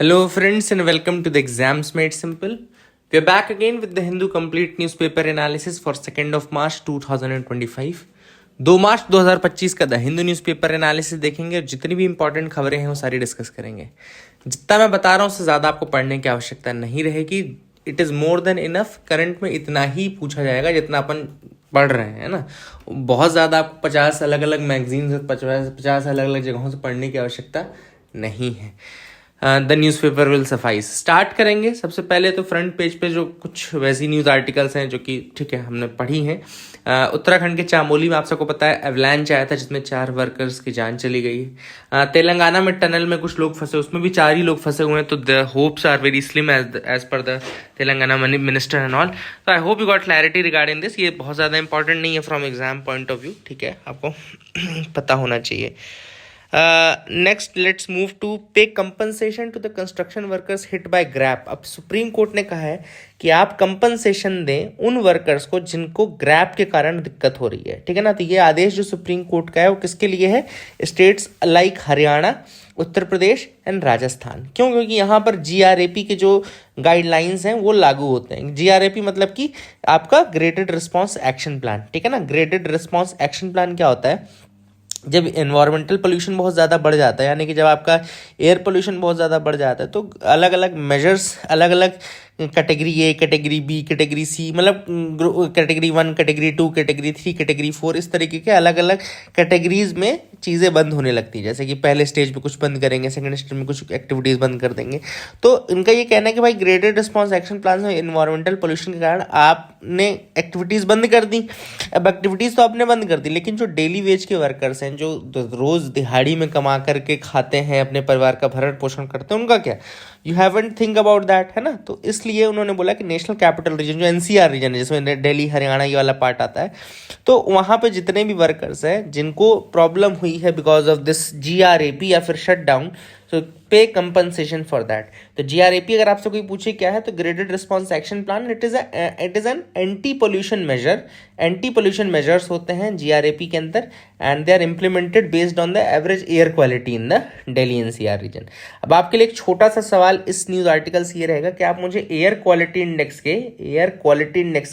Hello, friends, and welcome to the Exams Made Simple. We are back again with the Hindu Complete Newspaper Analysis for 2nd of March 2025. 2 मार्च 2025 का the Hindu newspaper analysis देखेंगे और जितनी भी important खबरें हैं वो सारी डिस्कस करेंगे. जितना मैं बता रहा हूँ उससे ज़्यादा आपको पढ़ने की आवश्यकता नहीं रहेगी. It is more than enough. Current में इतना ही पूछा जाएगा जितना अपन पढ़ रहे हैं, है ना. बहुत ज़्यादा आपको 50 अलग अलग मैगजीन 50 अलग अलग जगहों से पढ़ने की आवश्यकता नहीं है. The newspaper will suffice. Start करेंगे. सबसे पहले तो फ्रंट पेज पे जो कुछ वैसी न्यूज़ आर्टिकल्स हैं जो कि ठीक है हमने पढ़ी हैं. उत्तराखंड के चामोली में आप सबको पता है एवलांच आया था जिसमें 4 वर्कर्स की जान चली गई. तेलंगाना में टनल में कुछ लोग फंसे, उसमें भी 4 ही लोग फंसे हुए हैं. तो the hopes are very slim as per the Telangana minister and all. तो I hope you got clarity regarding this. ये बहुत ज़्यादा इंपॉर्टेंट नहीं है from exam point of view. ठीक है, आपको पता होना चाहिए. Next let's move to pay compensation to the construction workers hit by GRAP. अब सुप्रीम कोर्ट ने कहा है कि आप कंपनसेशन दें उन वर्कर्स को जिनको ग्रैप के कारण दिक्कत हो रही है. ठीक है ना. तो ये आदेश जो सुप्रीम कोर्ट का है वो किसके लिए है? States like Haryana, Uttar Pradesh and Rajasthan. क्यों? क्योंकि यहाँ पर जीआरएपी के जो गाइडलाइंस हैं वो लागू होते हैं. जीआरएपी मतलब कि आपका ग्रेडेड रिस्पॉन्स एक्शन प्लान. ठीक है ना. ग्रेडेड रिस्पॉन्स एक्शन प्लान क्या होता है? जब एनवायरमेंटल पोल्यूशन बहुत ज़्यादा बढ़ जाता है, यानी कि जब आपका एयर पोल्यूशन बहुत ज़्यादा बढ़ जाता है, तो अलग अलग मेजर्स, अलग अलग category A, category B, category C, मतलब कैटेगरी 1, कैटेगरी 2, कैटेगरी 3, कैटेगरी 4, इस तरीके के अलग अलग कैटेगरीज में चीज़ें बंद होने लगती है. जैसे कि पहले स्टेज पे कुछ बंद करेंगे, सेकंड स्टेज में कुछ एक्टिविटीज़ बंद कर देंगे. तो इनका ये कहना है कि भाई ग्रेडेड रिस्पॉन्स एक्शन प्लान में एनवायरमेंटल पोल्यूशन के कारण आपने एक्टिविटीज़ बंद कर दी. अब एक्टिविटीज़ तो आपने बंद कर दी, लेकिन जो डेली वेज के वर्कर्स हैं, जो रोज़ दिहाड़ी में कमा करके खाते हैं, अपने परिवार का भरण पोषण करते हैं, उनका क्या? You haven't think about that, है ना. तो इसलिए उन्होंने बोला कि नेशनल कैपिटल रीजन, जो एनसीआर रीजन है जिसमें दिल्ली, हरियाणा ये वाला पार्ट आता है, तो वहाँ पे जितने भी वर्कर्स हैं जिनको प्रॉब्लम हुई है बिकॉज ऑफ दिस जीआरएपी या फिर शट डाउन, तो पे कंपनसेशन फॉर दैट. तो जीआरएपी अगर आपसे कोई पूछे क्या है, तो graded response action plan it is an anti pollution measure. Anti pollution measures होते हैं जीआरएपी के अंदर, and they are implemented based on the average air quality in the Delhi NCR region. अब आपके लिए एक छोटा सा सवाल इस न्यूज़ आर्टिकल से ये रहेगा कि आप मुझे एयर क्वालिटी इंडेक्स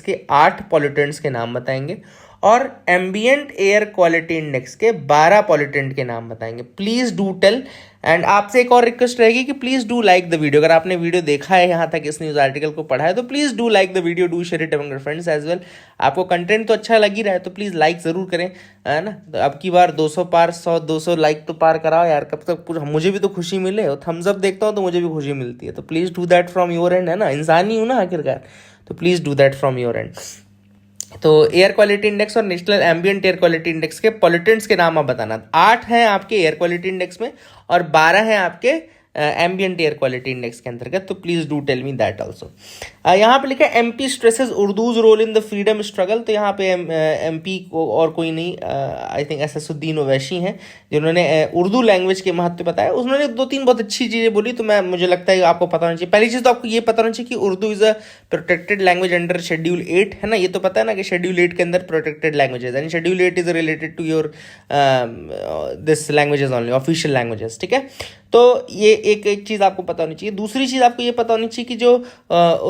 के 8 पॉल्यूटेंट्स के नाम बताएंगे और एम्बियंट एयर क्वालिटी इंडेक्स के 12 पॉल्यूटेंट के नाम बताएंगे. Please do tell. एंड आपसे एक और रिक्वेस्ट रहेगी कि please do like the video. अगर आपने वीडियो देखा है यहाँ तक, इस न्यूज़ आर्टिकल को पढ़ा है, तो please do like the video, do share it among your friends as well. आपको कंटेंट तो अच्छा लग ही रहा है तो प्लीज़ लाइक ज़रूर करें, है ना. तो अब की बार 200 पार, 100-200 लाइक तो पार कराओ यार. कब तक मुझे भी तो खुशी मिले. और थम्स अप देखता हूँ तो मुझे भी खुशी मिलती है. तो please do that from your and, है ना. इंसान ही हूँ ना आखिरकार. तो please do that from your and. तो एयर क्वालिटी इंडेक्स और national ambient air quality index के पॉल्यूटेंट्स के नाम आप बताना. 8 हैं आपके एयर क्वालिटी इंडेक्स में और 12 हैं आपके एम्बियंट एयर क्वालिटी इंडेक्स के अंतर्गत. तो please do tell me that also. यहाँ पे लिखा है MP stresses Urdu's role in the freedom struggle. तो यहाँ पे एमपी को और कोई नहीं, आई थिंक असदुद्दीन ओवैसी हैं जिन्होंने उर्दू लैंग्वेज के महत्व बताया. उन्होंने 2-3 बहुत अच्छी चीज़ें बोली. तो मुझे लगता है आपको पता होना चाहिए. पहली चीज़ तो आपको ये पता होना चाहिए कि Urdu is a protected language under schedule 8, है ना. ये तो पता है ना कि शेड्यूल 8 के अंदर protected languages, and schedule 8 is related to your this languages only, official languages. ठीक है. तो ये एक चीज़ आपको पता होनी चाहिए. दूसरी चीज़ आपको ये पता होनी चाहिए कि जो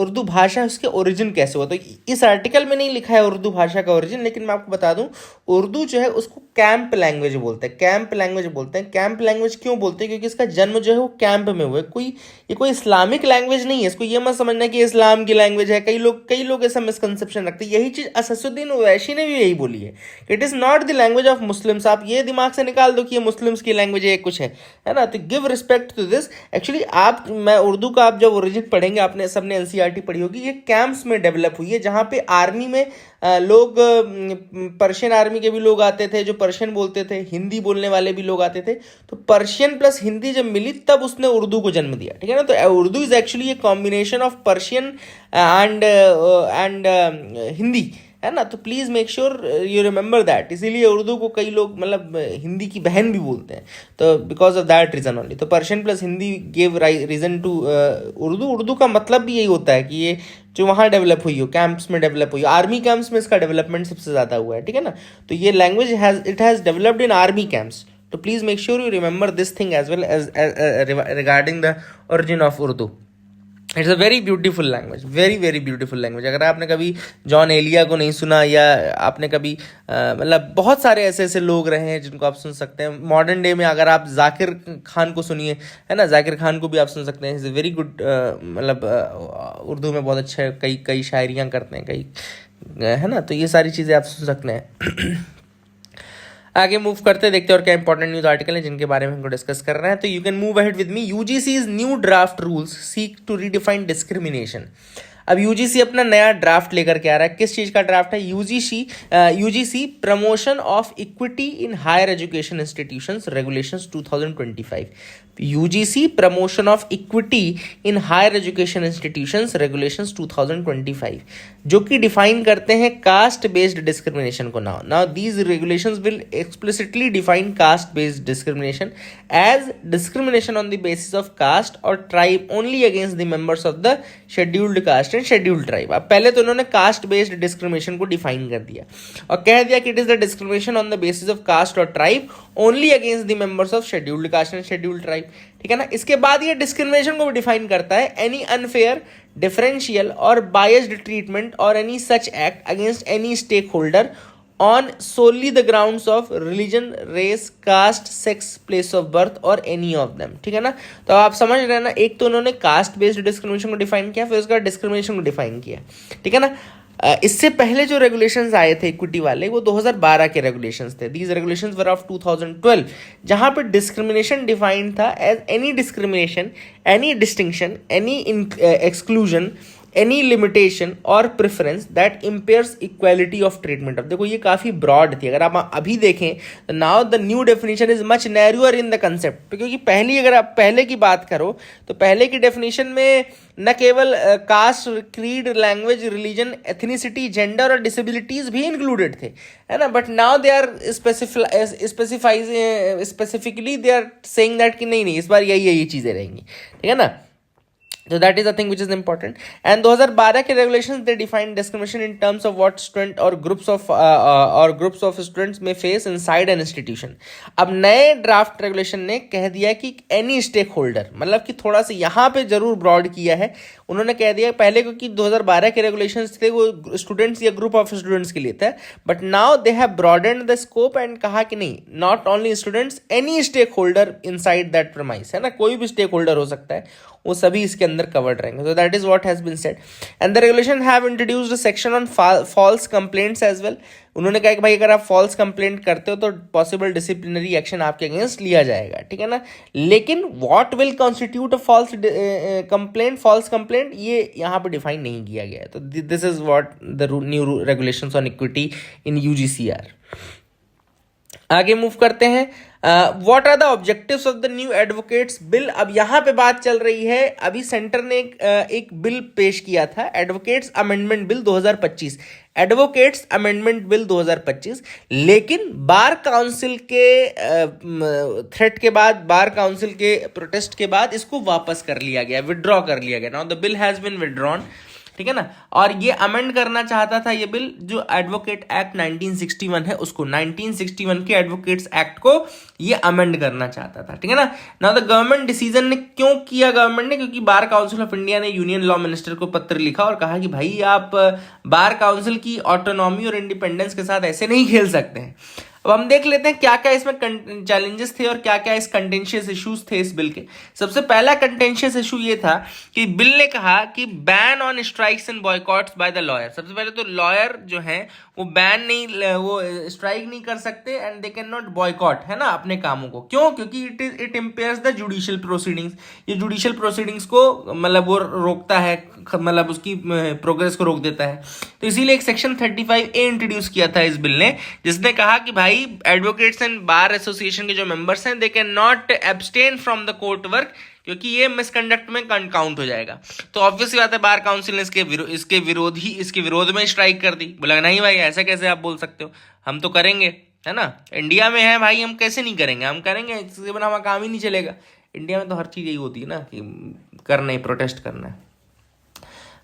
उर्दू भाषा है उसके ओरिजिन कैसे हुआ. तो इस आर्टिकल में नहीं लिखा है उर्दू भाषा का ओरिजिन, लेकिन मैं आपको बता दूं उर्दू जो है उसको कैंप लैंग्वेज बोलते हैं. कैंप लैंग्वेज बोलते हैं. कैंप लैंग्वेज क्यों बोलते हैं? क्योंकि इसका जन्म जो है वो कैंप में हुआ है. ये कोई इस्लामिक लैंग्वेज नहीं है. इसको ये मत समझना कि इस्लाम की लैंग्वेज है. कई लोग ऐसा मिसकंसेप्शन रखते हैं. यही चीज़ असदुद्दीन ओवैसी ने भी यही बोली है. It is not the language of Muslims. आप ये दिमाग से निकाल दो कि ये मुस्लिम्स की लैंग्वेज है, कुछ है ना. तो give respect to this. Actually मैं उर्दू का आप जब ओरिजिन पढ़ेंगे, आपने सबने एनसीईआरटी पढ़ी होगी, ये कैंप्स में डेवलप हुई है जहाँ पे आर्मी में लोग, पर्शियन आर्मी के भी लोग आते थे जो पर्शियन बोलते थे, हिंदी बोलने वाले भी लोग आते थे. तो पर्शियन प्लस हिंदी जब मिली तब उसने उर्दू को जन्म दिया. ठीक है ना. तो Urdu is actually a combination of Persian and Hindi, है ना. तो please make sure you remember that. इसीलिए उर्दू को कई लोग मतलब हिंदी की बहन भी बोलते हैं. तो because of that reason only. तो Persian plus Hindi gave reason to Urdu का मतलब भी यही होता है कि ये जो वहाँ डेवलप हुई हो, कैंप्स में डेवलप हुई हो. आर्मी कैंप्स में इसका डेवलपमेंट सबसे ज़्यादा हुआ है. ठीक है ना. तो ये language it has developed in army camps. तो please make sure you remember this thing as well as regarding the origin of Urdu. It's a very beautiful language, very very beautiful language. अगर आपने कभी जॉन एलिया को नहीं सुना, या आपने कभी मतलब बहुत सारे ऐसे ऐसे लोग रहे हैं जिनको आप सुन सकते हैं. मॉडर्न डे में अगर आप जाकिर खान को सुनिए, है ना, जाकिर खान को भी आप सुन सकते हैं. इज़ अ वेरी गुड, मतलब उर्दू में बहुत अच्छा कई शायरियाँ करते हैं, कई, है ना. तो ये सारी चीज़ें आप सुन सकते हैं. आगे मूव करते देखते हैं और क्या इंपॉर्टेंट न्यूज आर्टिकल है जिनके बारे में हमको डिस्कस कर रहे हैं. तो you can move ahead with me. UGC's new draft rules seek to redefine discrimination. अब यूजीसी अपना नया ड्राफ्ट लेकर के आ रहा है. किस चीज का ड्राफ्ट है? UGC promotion of equity in higher education institutions regulations 2025. UGC promotion of equity in higher education institutions regulations 2025, जो कि डिफाइन करते हैं कास्ट बेस्ड डिस्क्रिमिनेशन को. Now these regulations will explicitly define caste based discrimination as discrimination on the basis of caste और tribe only against the members of the scheduled caste and scheduled tribe. अब पहले तो उन्होंने caste based discrimination को define कर दिया और कह दिया कि it is the discrimination on the basis of caste और tribe only against the members of scheduled caste and scheduled tribe. ठीक है ना. इसके बाद ये डिस्क्रिमिनेशन को भी डिफाइन करता है, एनी अनफेयर, डिफरेंशियल और बायस्ड ट्रीटमेंट और any such act against any stakeholder on solely the grounds of religion, race, caste, sex, place of birth और एनी ऑफ देम. ठीक है ना. तो आप समझ रहे हैं ना, एक तो उन्होंने कास्ट बेस्ड डिस्क्रिमिनेशन को डिफाइन किया, फिर उसका डिस्क्रिमिनेशन को डिफाइन किया. ठीक है ना. इससे पहले जो रेगुलेशंस आए थे इक्विटी वाले, वो 2012 के रेगुलेशंस थे. दीज रेगुलेशंस वर ऑफ 2012, जहां पर डिस्क्रिमिनेशन डिफाइंड था as any discrimination, any distinction, any exclusion, any limitation और preference that impairs equality of treatment. अब देखो ये काफी ब्रॉड थी. अगर आप अभी देखें तो now the new definition is much narrower in the concept. क्योंकि पहली, अगर आप पहले की बात करो तो पहले की डेफिनेशन में न केवल caste, creed, language, religion, ethnicity, gender और डिसेबिलिटीज भी इंक्लूडेड थे, है ना. But now they are specifically they are saying that कि नहीं इस बार यही चीजें रहेंगी. ठीक है ना. So that is the thing which is important. And 2012 के regulations they define discrimination in terms of what student or groups of students may face inside an institution. अब नए ड्राफ्ट रेगुलेशन ने कह दिया कि एनी स्टेक होल्डर, मतलब कि थोड़ा सा यहाँ पे जरूर ब्रॉड किया है. उन्होंने कह दिया पहले क्योंकि 2012 के रेगुलेशंस थे वो स्टूडेंट्स या ग्रुप ऑफ स्टूडेंट्स के लिए था, but now they have broadened the scope and कहा कि नहीं, not only students, any stakeholder inside that premise, है ना, कोई भी स्टेक होल्डर हो सकता है, वो सभी इसके अंदर कवर्ड रहेंगे. So that is what has been said. And the regulation have introduced a section on false complaints as well. उन्होंने कहा कि भाई अगर आप फॉल्स कंप्लेंट करते हो तो पॉसिबल डिसिप्लिनरी एक्शन आपके अगेंस्ट लिया जाएगा. ठीक है ना. लेकिन what will constitute a false complaint, ये यहाँ पे डिफाइन नहीं किया गया है. तो this is what the new regulations on equity in UGC are. आगे मूव करते हैं. What are the objectives of the new advocates bill. अब यहाँ पे बात चल रही है, अभी सेंटर ने एक बिल पेश किया था, advocates amendment bill 2025, advocates amendment bill 2025. लेकिन बार काउंसिल के थ्रेट के बाद, बार काउंसिल के प्रोटेस्ट के बाद इसको वापस कर लिया गया, विड्रॉ कर लिया गया. Now the bill has been withdrawn. ठीक है ना. और ये अमेंड करना चाहता था ये बिल जो एडवोकेट एक्ट 1961 है उसको, 1961 के एडवोकेट्स एक्ट को ये अमेंड करना चाहता था. ठीक है ना. नाउ द गवर्नमेंट डिसीजन ने क्यों किया गवर्नमेंट ने, क्योंकि बार काउंसिल ऑफ इंडिया ने यूनियन लॉ मिनिस्टर को पत्र लिखा और कहा कि भाई आप बार काउंसिल की ऑटोनॉमी और इंडिपेंडेंस के साथ ऐसे नहीं खेल सकते हैं. अब हम देख लेते हैं क्या क्या इसमें चैलेंजेस थे और क्या क्या इस कंटेंशियस इश्यूज थे इस बिल के. सबसे पहला कंटेंशियस इशू ये था कि बिल ने कहा कि ban on strikes and boycotts by the lawyer. सबसे पहले तो लॉयर जो है वो बैन नहीं, वो स्ट्राइक नहीं कर सकते and they can not boycott, है ना, अपने कामों को. क्यों? क्योंकि it impairs the judicial proceedings. ये जुडिशियल प्रोसीडिंग्स को मतलब वो रोकता है, मतलब उसकी प्रोग्रेस को रोक देता है. तो इसीलिए एक सेक्शन 35A इंट्रोड्यूस किया था इस बिल ने, जिसने कहा कि भाई एडवोकेट्स एंड बार एसोसिएशन के जो मेंबर्स हैं they can not abstain from the court work, क्योंकि ये मिसकंडक्ट में काउंट हो जाएगा. तो ऑब्वियस बात है बार काउंसिल ने इसके विरोध में स्ट्राइक कर दी. बोला नहीं भाई ऐसा कैसे आप बोल सकते हो, हम तो करेंगे, है ना, इंडिया में है भाई, हम कैसे नहीं करेंगे, हम करेंगे, इसके बिना हमारा काम ही नहीं चलेगा. इंडिया में तो हर चीज यही होती है ना कि करना है, प्रोटेस्ट करना है.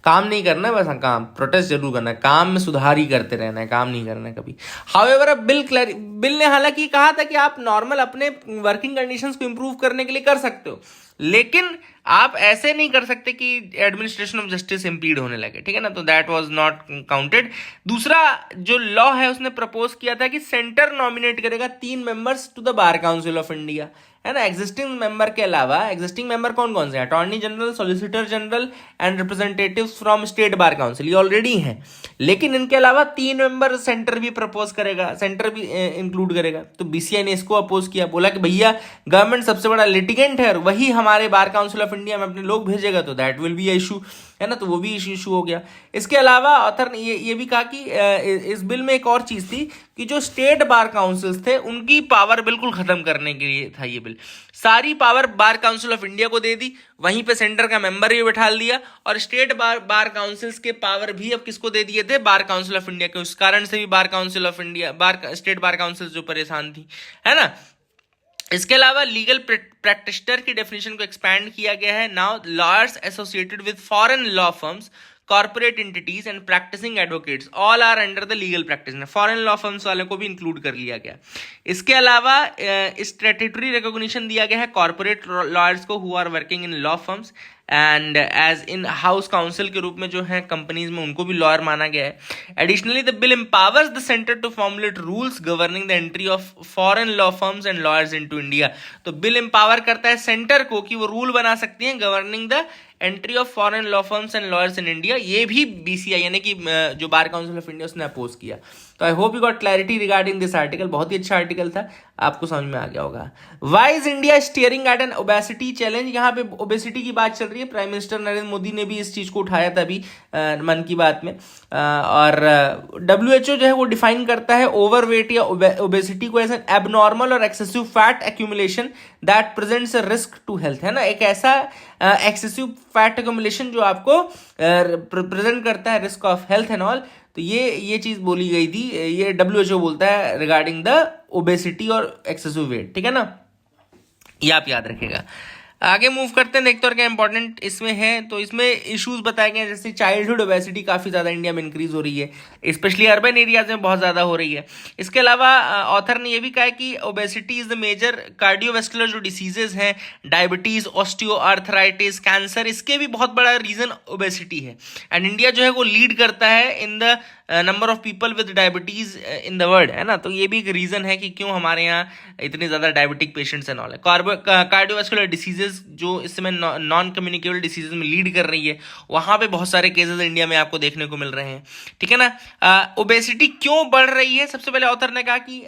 काम नहीं करना है बस, हाँ काम प्रोटेस्ट जरूर करना है, काम में सुधार ही करते रहना है, काम नहीं करना है कभी। हाउएवर अब बिल ने हालांकि कहा था कि आप नॉर्मल अपने वर्किंग कंडीशंस को इंप्रूव करने के लिए कर सकते हो, लेकिन आप ऐसे नहीं कर सकते कि एडमिनिस्ट्रेशन ऑफ जस्टिस इम्पीड होने लगे, ठीक है ना, तो दैट वाज नॉट काउंटेड। दूसरा जो लॉ है उसने प्रपोज किया था कि सेंटर नॉमिनेट करेगा 3 members to the Bar Council of India, है ना। एग्जिस्टिंग मेंबर के अलावा एग्जिस्टिंग मेंबर कौन कौन से हैं, attorney general, solicitor general and representatives from state bar council, ये ऑलरेडी हैं, लेकिन इनके अलावा 3 मेंबर सेंटर भी प्रपोज करेगा, सेंटर भी इंक्लूड करेगा। तो बीसीआई ने इसको अपोज किया, बोला कि भैया गवर्नमेंट सबसे बड़ा लिटिगेंट है और वही हमारे बार काउंसिल ऑफ इंडिया में अपने लोग भेजेगा तो दैट विल बी इशू, है ना, तो वो भी इशू हो गया। इसके अलावा ऑथर ने ये भी कहा कि इस बिल में एक और चीज थी कि जो स्टेट बार काउंसिल्स थे उनकी पावर बिल्कुल खत्म करने के लिए था ये बिल। सारी power bar Council of India को दे दी, वहीं पे सेंटर का मेंबर भी बैठा दिया, और स्टेट बार काउंसिल्स के पावर भी अब किसको दे दिए थे, बार काउंसिल ऑफ इंडिया के। उस कारण से भी Bar Council of India State Bar Councils जो परेशान थी, है ना। इसके अलावा लीगल प्रैक्टिशनर की डेफिनेशन को एक्सपैंड किया गया है। Now lawyers associated with foreign law firms, corporate entities and practising advocates all are under the legal practitioner, foreign law firms वाले को भी इंक्लूड कर लिया गया। इसके अलावा स्टैट्यूटरी रिकॉग्निशन दिया गया है कॉर्पोरेट लॉयर्स को who are working in law firms and as in house counsel के रूप में जो है कंपनीज में, उनको भी लॉयर माना गया है। Additionally the bill empowers the centre to formulate rules governing the entry of foreign law firms and lawyers into India. तो बिल एम्पावर करता है सेंटर को कि वो रूल बना सकती हैं governing the entry of foreign law firms and lawyers in India. ये भी बीसीआई यानी कि जो बार काउंसिल ऑफ इंडिया उसने अपोज किया। तो I hope you got clarity regarding this article, बहुत ही अच्छा आर्टिकल था, आपको समझ में आ गया होगा। Why is India steering at an obesity challenge, यहाँ पे ओबेसिटी की बात चल रही है, प्राइम मिनिस्टर नरेंद्र मोदी ने भी इस चीज को उठाया था अभी मन की बात में। और WHO जो है वो डिफाइन करता है ओवरवेट या ओबेसिटी को एज एन एबनॉर्मल और excessive fat accumulation that presents a risk to health, है ना, एक ऐसा एक्सेसिव फैट एक्यूमुलेशन जो आपको प्रेजेंट करता है risk of health and all. तो ये चीज बोली गई थी, ये WHO बोलता है रिगार्डिंग द ओबेसिटी और एक्सेसिव वेट, ठीक है ना, ये आप याद रखिएगा। आगे मूव करते हैं, देखते हैं क्या इंपॉर्टेंट इसमें है। तो इसमें इश्यूज बताए गए हैं, जैसे चाइल्डहुड ओबेसिटी काफ़ी ज़्यादा इंडिया में इंक्रीज हो रही है, स्पेशली अर्बन एरियाज में बहुत ज़्यादा हो रही है। इसके अलावा ऑथर ने यह भी कहा है कि obesity is the major cardiovascular जो डिसीजेज हैं, डायबिटीज़, ऑस्टियोआर्थराइटिस, कैंसर, इसके भी बहुत बड़ा रीज़न ओबेसिटी है। एंड इंडिया जो है वो लीड करता है in the number of people with diabetes in the world, है ना। तो ये भी एक रीजन है कि क्यों हमारे यहाँ इतने ज्यादा डायबिटिक पेशेंट्स एंड ऑल है। कार्डियोवास्कुलर डिसीजेस जो इस समय नॉन कम्युनिकेबल डिसीजेज में लीड कर रही है, वहां पे बहुत सारे केसेस इंडिया में आपको देखने को मिल रहे हैं, ठीक है ना। ओबेसिटी क्यों बढ़ रही है, सबसे पहले ऑथर ने कहा कि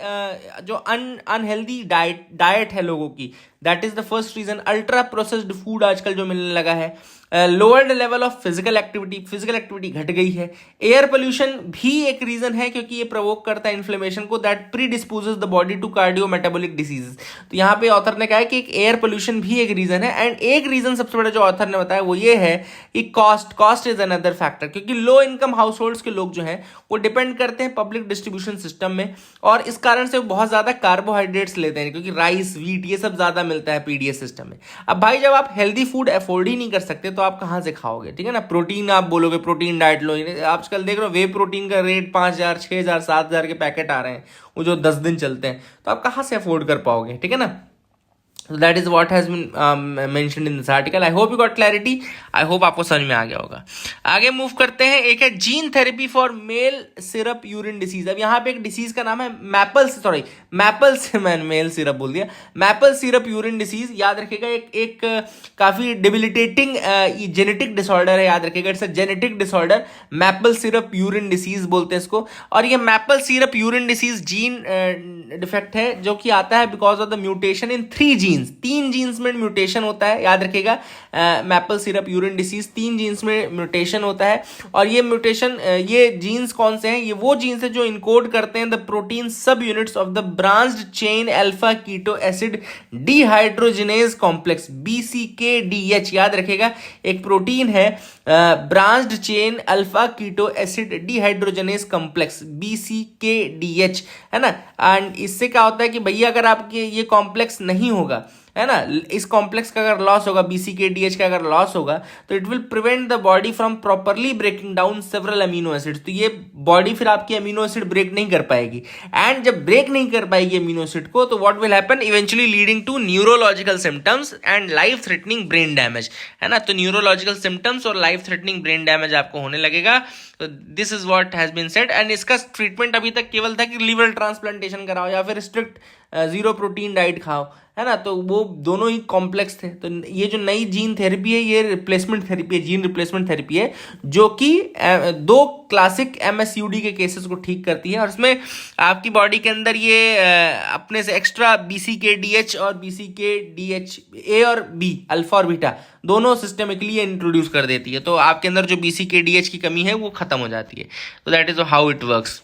जो अनहेल्दी डाइट है लोगों की, that is the first reason. Ultra processed food आजकल जो मिलने लगा है, lowered level of physical activity घट गई है। एयर पोल्यूशन भी एक रीजन है, क्योंकि ये प्रोवोक करता है इन्फ्लेमेशन को, that predisposes the body to cardio metabolic diseases. तो यहाँ पे ऑथर ने कहा है कि एक एयर पोल्यूशन भी एक रीजन है। एंड एक रीजन सबसे बड़ा जो ऑथर ने बताया वो ये है कि कॉस्ट इज अनदर फैक्टर, क्योंकि लो इनकम हाउस होल्ड्स के लोग जो हैं वो डिपेंड करते हैं पब्लिक डिस्ट्रीब्यूशन सिस्टम में, और इस कारण से वो बहुत ज्यादा कार्बोहाइड्रेट्स लेते हैं, क्योंकि राइस, वीट, ये सब ज्यादा मिलता है पीडीएस सिस्टम में। अब भाई जब आप हेल्दी फूड अफोर्ड ही नहीं कर सकते तो आप कहाँ से खाओगे, ठीक है ना। प्रोटीन आप बोलोगे प्रोटीन डाइट लो, आजकल देख रहे हो वे प्रोटीन का रेट 5,000, 6,000, 7,000 के पैकेट आ रहे हैं, वो जो 10 दिन चलते हैं, तो आप कहाँ से अफोर्ड कर पाओगे, ठीक है ना। So that is what has been mentioned in this article. I hope you got clarity. I hope आपको समझ में आ गया होगा। आगे मूव करते हैं, एक है gene therapy for male syrup urine disease. अब यहाँ पे एक डिसीज का नाम है मेल सिरप बोल दिया, मैपल सिरप यूरिन डिसीज। याद रखिएगा एक काफी डिबिलिटेटिंग जेनेटिक डिसऑर्डर है, याद रखिएगा, it's a genetic disorder, maple syrup urine disease बोलते हैं इसको। और ये maple syrup urine disease gene defect है जो कि आता है because of the mutation in 3 genes में म्यूटेशन होता है। याद रखिएगा, maple syrup urine disease 3 genes में म्यूटेशन होता है। और ये म्यूटेशन, ये जीन्स कौन से हैं, ये वो जीन्स है जो इनकोड करते हैं the protein subunits of the branched chain alpha keto acid dehydrogenase complex, BCKDH। याद रखिएगा, एक प्रोटीन है branched chain alpha keto acid dehydrogenase complex, BCKDH, है ना। एंड इससे क्या होता है कि भैया अगर आपके ये कॉम्प्लेक्स नहीं होगा, है ना, इस कॉम्प्लेक्स का अगर लॉस होगा, BCKDH का अगर लॉस होगा, तो it will prevent the body from properly breaking down several amino acids. तो ये बॉडी फिर आपकी अमीनो एसिड ब्रेक नहीं कर पाएगी, एंड जब ब्रेक नहीं कर पाएगी अमीनो एसिड को, तो what will happen, eventually leading to neurological symptoms and life threatening brain damage, है ना। तो न्यूरोलॉजिकल सिम्टम्स और लाइफ थ्रेटनिंग ब्रेन डैमेज आपको होने लगेगा। तो this is what has been said, and इसका ट्रीटमेंट अभी तक केवल था कि लीवर ट्रांसप्लांटेशन कराओ या फिर स्ट्रिक्ट जीरो प्रोटीन डाइट खाओ, है ना। तो वो दोनों ही कॉम्प्लेक्स थे। तो ये जो नई जीन थेरेपी है, ये रिप्लेसमेंट थेरेपी है, जीन रिप्लेसमेंट थेरेपी है, जो कि 2 क्लासिक MSUD के केसेस को ठीक करती है, और उसमें आपकी बॉडी के अंदर ये अपने से एक्स्ट्रा BCKDH और BCKDH A और B, अल्फा और बीटा, दोनों सिस्टमिकली इंट्रोड्यूस कर देती है। तो आपके अंदर जो BCKDH की कमी है वो खत्म हो जाती है। तो that is how it works.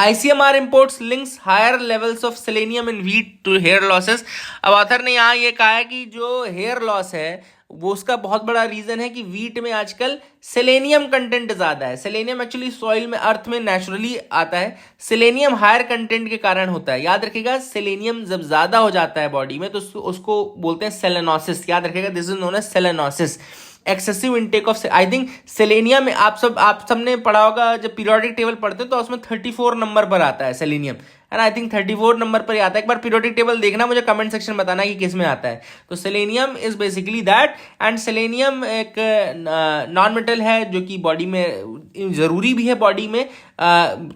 ICMR imports links higher levels of selenium in wheat to hair losses। अब ऑथर ने यहाँ ये कहा है कि जो हेयर लॉस है वो उसका बहुत बड़ा रीजन है कि वीट में आजकल सेलेनियम कंटेंट ज्यादा है। सेलेनियम एक्चुअली सॉइल में, अर्थ में नेचुरली आता है, सेलेनियम हायर कंटेंट के कारण होता है। याद रखिएगा, सेलेनियम जब ज्यादा हो जाता है बॉडी में तो उसको बोलते हैं सेलेनोसिस। याद रखिएगा, this is known as selenosis, excessive intake of. I think selenium में आप सबने पढ़ा होगा, जब पीरियोडिक टेबल पढ़ते हैं तो उसमें 34 नंबर पर आता है सेलेनियम, है ना। आई थिंक 34 नंबर पर ही आता है। एक बार पीरियोडिक टेबल देखना, मुझे कमेंट सेक्शन बताना कि किस में आता है। तो selenium is basically that, and selenium एक नॉन मेटल है जो कि बॉडी में जरूरी भी है, बॉडी में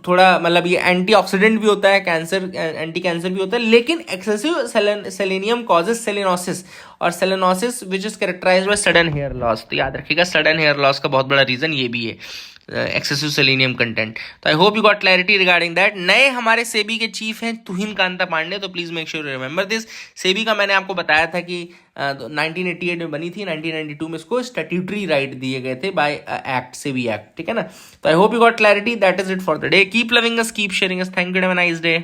थोड़ा मतलब ये एंटीऑक्सीडेंट भी होता है, कैंसर एंटी कैंसर भी होता है, लेकिन एक्सेसिव सेलेनियम कॉजेज सेलेनोसिस, और selenosis which is characterized by sudden hair loss. तो याद रखिएगा, सडन हेयर लॉस का बहुत बड़ा रीजन ये भी है, एक्सेसिव सेलेनियम कंटेंट। तो I hope you got clarity regarding that. नए हमारे सेबी के चीफ हैं तुहिन कांता पांडे, तो please make sure remember this. SEBI का मैंने आपको बताया था कि 1988 में बनी थी, 1992 में इसको स्टैट्यूटरी राइट दिए गए थे बाय एक्ट, सेबी एक्ट, ठीक है ना। तो I hope you got clarity. That is it for the day. Keep loving us, keep sharing us. Thank you, have a nice day.